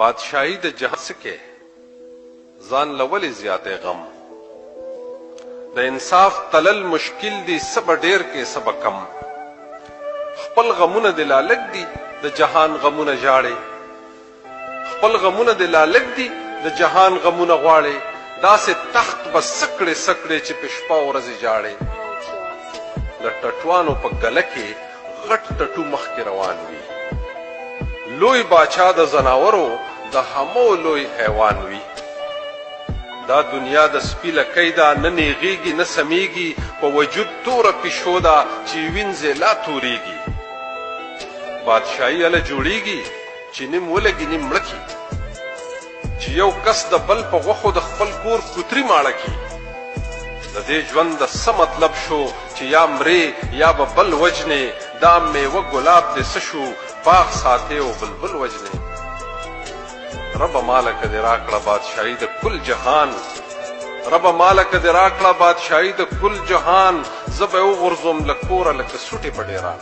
بادشاہی د جهان سکے ځان لولې زیاته غم د انصاف تلل مشکل دي سب ډیر کې سب کم خپل غمونه د لالک دي د جهان غمونه جاړي خپل غمونه د لالک دي د جهان غمونه غواړي داسې تخت بس سکړې سکړې چې په شپه ورځ جاړي د ټټوانو په ګله کې غټ ټټو مخ کې روان وي لوی باچا د زناورو د همو لوی حیوان وي دا دنیا د سپی لکۍ ده نه نیغیږي نه سمیږي په وجود توره پیشو ده چې وینځې لا تورېږي بادشاهي هله جوړیږي چې نیم ولګي نیم مړه چې یو کس د بل په غوښو د خپل کور کوتري ماړه کي د دې ژوند د څه مطلب شو چې یا مرې یا به بل وجنې دا میوه ګلاب دې څه شو باغ ساتې او بلبل وجنې رب مالک دې راکړه بادشاهي د کل جهان رب مالک دې راکړه بادشاهي د کل جهان زه به وغورځوم له کوره لکه سوټې په ډیران